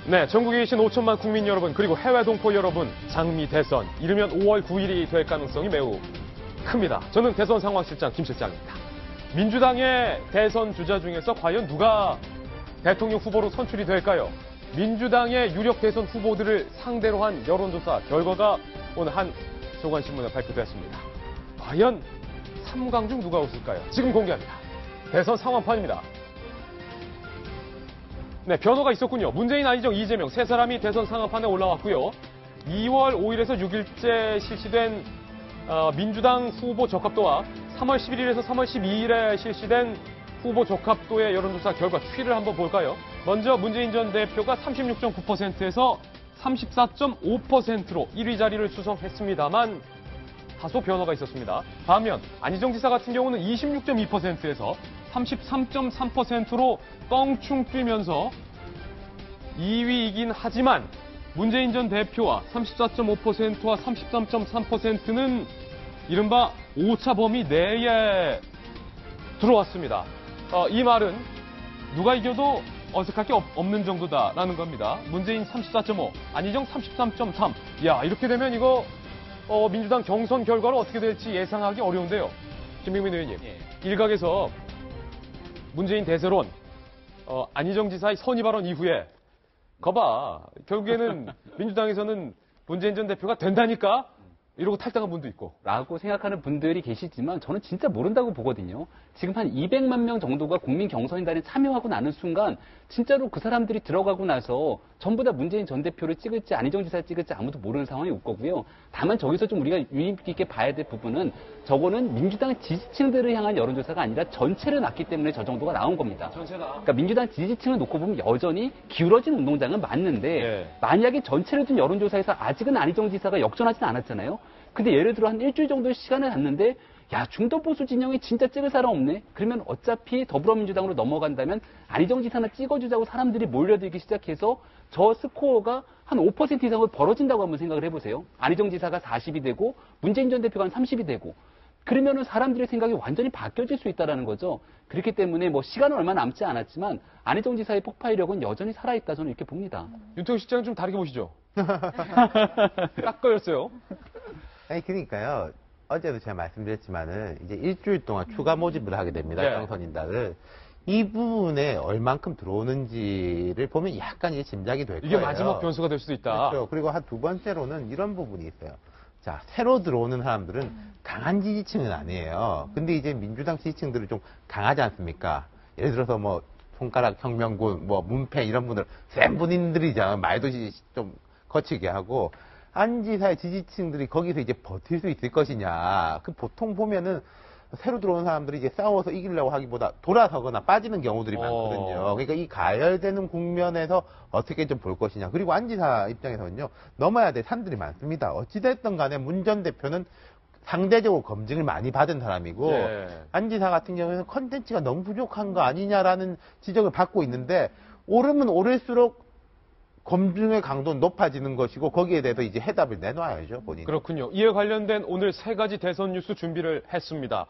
네, 전국에 계신 5천만 국민 여러분, 그리고 해외 동포 여러분, 장미 대선, 이르면 5월 9일이 될 가능성이 매우 큽니다. 저는 대선 상황실장 김 실장입니다. 민주당의 대선 주자 중에서 과연 누가 대통령 후보로 선출이 될까요? 민주당의 유력 대선 후보들을 상대로 한 여론조사 결과가 오늘 한 조간신문에 발표됐습니다. 과연 3강 중 누가 웃을까요? 지금 공개합니다. 대선 상황판입니다. 네, 변호가 있었군요. 문재인, 안희정, 이재명 세 사람이 대선 상황판에 올라왔고요. 2월 5일에서 6일째 실시된 민주당 후보 적합도와 3월 11일에서 3월 12일에 실시된 후보 적합도의 여론조사 결과 추이를 한번 볼까요? 먼저 문재인 전 대표가 36.9%에서 34.5%로 1위 자리를 수성했습니다만 다소 변화가 있었습니다. 반면 안희정 지사 같은 경우는 26.2%에서 33.3%로 껑충 뛰면서 2위이긴 하지만 문재인 전 대표와 34.5%와 33.3%는 이른바 오차 범위 내에 들어왔습니다. 이 말은 누가 이겨도 어색할 게 없는 정도다라는 겁니다. 문재인 34.5, 안희정 33.3. 야, 이렇게 되면 이거 민주당 경선 결과는 어떻게 될지 예상하기 어려운데요. 김병민 의원님, 일각에서 문재인 대세론, 안희정 지사의 선의 발언 이후에 거봐, 결국에는 민주당에서는 문재인 전 대표가 된다니까? 이러고 탈당한 분도 있고. 라고 생각하는 분들이 계시지만 저는 진짜 모른다고 보거든요. 지금 한 200만 명 정도가 국민 경선인단에 참여하고 나는 순간 진짜로 그 사람들이 들어가고 나서 전부 다 문재인 전 대표를 찍을지 안희정 지사를 찍을지 아무도 모르는 상황이 올 거고요. 다만 저기서 좀 우리가 유의 깊게 봐야 될 부분은 저거는 민주당 지지층들을 향한 여론조사가 아니라 전체를 놨기 때문에 저 정도가 나온 겁니다. 전체다. 그러니까 민주당 지지층을 놓고 보면 여전히 기울어진 운동장은 맞는데 만약에 전체를 둔 여론조사에서 아직은 안희정 지사가 역전하진 않았잖아요. 근데 예를 들어 한 일주일 정도의 시간을 갔는데 야, 중도보수 진영이 진짜 찍을 사람 없네? 그러면 어차피 더불어민주당으로 넘어간다면 안희정 지사나 찍어주자고 사람들이 몰려들기 시작해서 저 스코어가 한 5% 이상을 벌어진다고 한번 생각을 해보세요. 안희정 지사가 40이 되고 문재인 전 대표가 한 30이 되고 그러면은 사람들의 생각이 완전히 바뀌어질 수 있다는 거죠. 그렇기 때문에 뭐 시간은 얼마 남지 않았지만 안희정 지사의 폭발력은 여전히 살아있다 저는 이렇게 봅니다. 윤태호 실장은 좀 다르게 보시죠. 딱 걸렸어요. 아니 그러니까요. 어제도 제가 말씀드렸지만은 이제 일주일 동안 추가 모집을 하게 됩니다. 경선인단을. 이 부분에 얼만큼 들어오는지를 보면 약간 이제 짐작이 될 거예요. 이게 마지막 변수가 될 수도 있다. 그렇죠. 그리고 한 두 번째로는 이런 부분이 있어요. 자, 새로 들어오는 사람들은 강한 지지층은 아니에요. 근데 이제 민주당 지지층들은 좀 강하지 않습니까? 예를 들어서 뭐 손가락 혁명군, 뭐 문패 이런 분들 센 분들이잖아요. 말도 좀 거치게 하고. 안 지사의 지지층들이 거기서 이제 버틸 수 있을 것이냐. 그 보통 보면은 새로 들어온 사람들이 이제 싸워서 이기려고 하기보다 돌아서거나 빠지는 경우들이 많거든요. 그러니까 이 가열되는 국면에서 어떻게 좀 볼 것이냐. 그리고 안 지사 입장에서는요, 넘어야 될 산들이 많습니다. 어찌됐든 간에 문 전 대표는 상대적으로 검증을 많이 받은 사람이고, 안 지사 같은 경우에는 컨텐츠가 너무 부족한 거 아니냐라는 지적을 받고 있는데, 오르면 오를수록 검증의 강도는 높아지는 것이고 거기에 대해서 이제 해답을 내놔야죠, 본인이. 그렇군요. 이에 관련된 오늘 세 가지 대선 뉴스 준비를 했습니다.